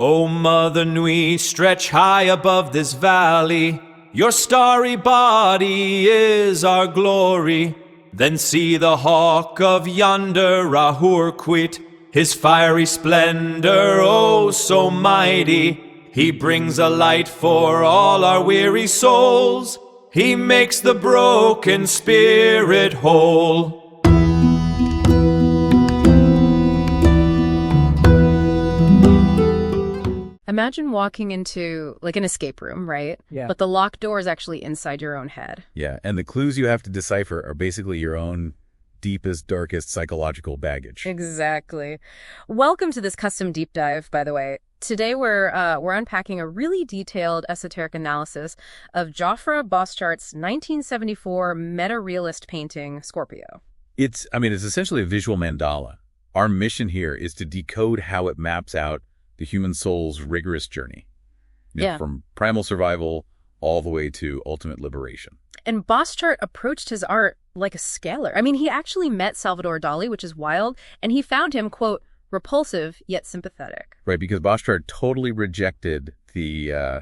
O Mother Nui, stretch high above this valley. Your starry body is our glory. Then see the hawk of yonder Rahur quit, his fiery splendor, oh so mighty. He brings a light for all our weary souls. He makes the broken spirit whole. Imagine walking into, like, an escape room, right? Yeah. But the locked door is actually inside your own head. Yeah, and the clues you have to decipher are basically your own deepest, darkest psychological baggage. Exactly. Welcome to this custom deep dive, by the way. Today we're unpacking a really detailed esoteric analysis of Johfra Boschart's 1974 meta-realist painting, Scorpio. It's essentially a visual mandala. Our mission here is to decode how it maps out the human soul's rigorous journey. From primal survival all the way to ultimate liberation. And Bosschart approached his art like a scalar. I mean, he actually met Salvador Dali, which is wild, and he found him, quote, repulsive yet sympathetic. Right, because Bosschart totally rejected the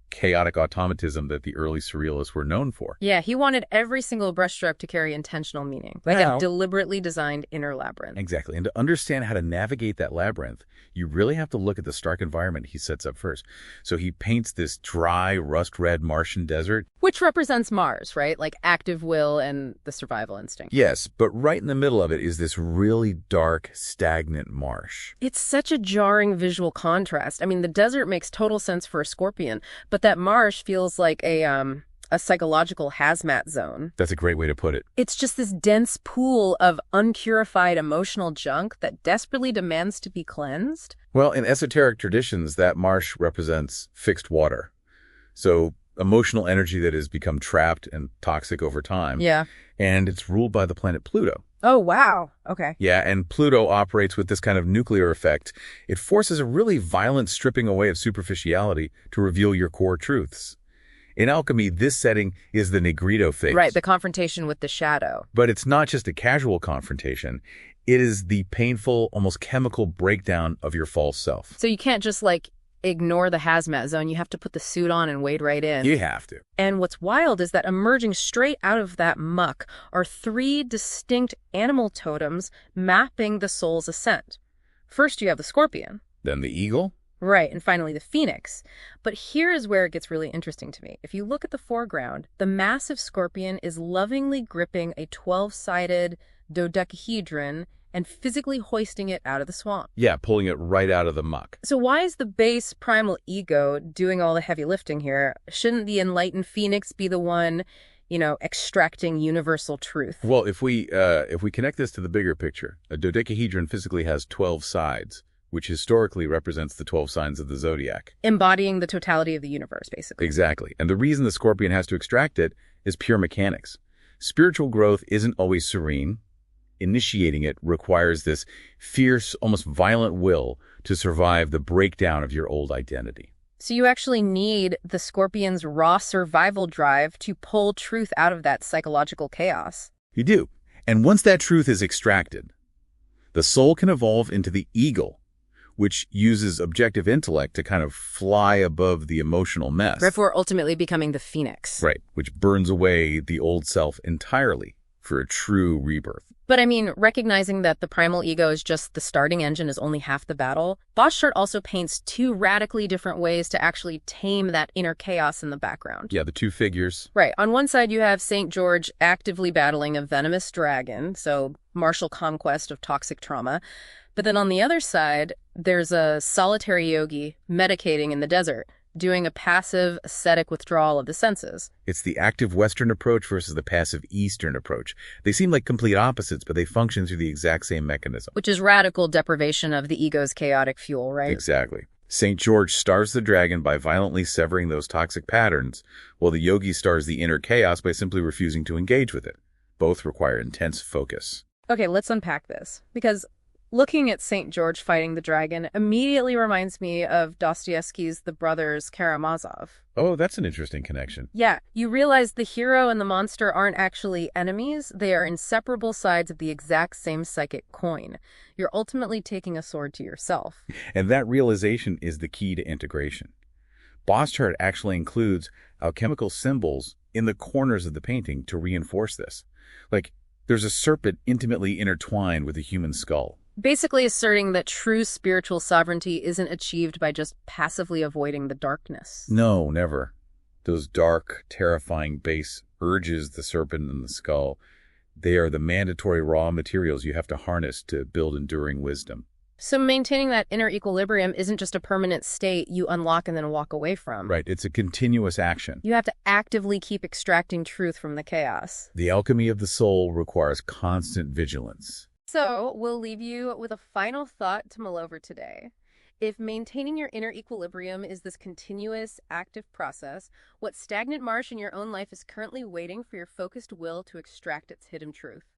chaotic automatism that the early surrealists were known for. Yeah, he wanted every single brushstroke to carry intentional meaning, like a deliberately designed inner labyrinth. Exactly, and to understand how to navigate that labyrinth, you really have to look at the stark environment he sets up first. So he paints this dry, rust-red Martian desert. Which represents Mars, right? Like active will and the survival instinct. Yes, but right in the middle of it is this really dark, stagnant marsh. It's such a jarring visual contrast. I mean, the desert makes total sense for a scorpion, but that marsh feels like a psychological hazmat zone. That's a great way to put it. It's just this dense pool of unpurified emotional junk that desperately demands to be cleansed. Well, in esoteric traditions, that marsh represents fixed water. So emotional energy that has become trapped and toxic over time. Yeah. And it's ruled by the planet Pluto. Oh, wow. Okay. Yeah, and Pluto operates with this kind of nuclear effect. It forces a really violent stripping away of superficiality to reveal your core truths. In alchemy, this setting is the Negrito phase. Right, the confrontation with the shadow. But it's not just a casual confrontation. It is the painful, almost chemical breakdown of your false self. So you can't just, ignore the hazmat zone. You have to put the suit on and wade right in. You have to. And what's wild is that emerging straight out of that muck are three distinct animal totems mapping the soul's ascent. First, you have the scorpion. Then the eagle. Right, and finally the phoenix. But here is where it gets really interesting to me. If you look at the foreground, the massive scorpion is lovingly gripping a 12-sided dodecahedron and physically hoisting it out of the swamp. Yeah, pulling it right out of the muck. So why is the base primal ego doing all the heavy lifting here? Shouldn't the enlightened phoenix be the one, extracting universal truth? Well, if we connect this to the bigger picture, a dodecahedron physically has 12 sides, which historically represents the 12 signs of the zodiac. Embodying the totality of the universe, basically. Exactly. And the reason the scorpion has to extract it is pure mechanics. Spiritual growth isn't always serene. Initiating it requires this fierce, almost violent will to survive the breakdown of your old identity. So you actually need the scorpion's raw survival drive to pull truth out of that psychological chaos. You do. And once that truth is extracted, the soul can evolve into the eagle, which uses objective intellect to kind of fly above the emotional mess. Before ultimately becoming the phoenix. Right, which burns away the old self entirely for a true rebirth. But I mean, recognizing that the primal ego is just the starting engine is only half the battle, Bosschart also paints two radically different ways to actually tame that inner chaos in the background. Yeah, the two figures. Right. On one side, you have St. George actively battling a venomous dragon, so martial conquest of toxic trauma. But then on the other side, there's a solitary yogi medicating in the desert, doing a passive, ascetic withdrawal of the senses. It's the active Western approach versus the passive Eastern approach. They seem like complete opposites, but they function through the exact same mechanism. Which is radical deprivation of the ego's chaotic fuel, right? Exactly. St. George stars the dragon by violently severing those toxic patterns, while the yogi stars the inner chaos by simply refusing to engage with it. Both require intense focus. Okay, let's unpack this. Because Looking at St. George fighting the dragon immediately reminds me of Dostoevsky's The Brothers Karamazov. Oh, that's an interesting connection. Yeah, you realize the hero and the monster aren't actually enemies, they are inseparable sides of the exact same psychic coin. You're ultimately taking a sword to yourself. And that realization is the key to integration. Bosschart actually includes alchemical symbols in the corners of the painting to reinforce this. Like, there's a serpent intimately intertwined with a human skull. Basically asserting that true spiritual sovereignty isn't achieved by just passively avoiding the darkness. No, never. Those dark, terrifying base urges, the serpent and the skull, they are the mandatory raw materials you have to harness to build enduring wisdom. So maintaining that inner equilibrium isn't just a permanent state you unlock and then walk away from. Right, it's a continuous action. You have to actively keep extracting truth from the chaos. The alchemy of the soul requires constant vigilance. So we'll leave you with a final thought to mull over today. If maintaining your inner equilibrium is this continuous, active process, what stagnant marsh in your own life is currently waiting for your focused will to extract its hidden truth?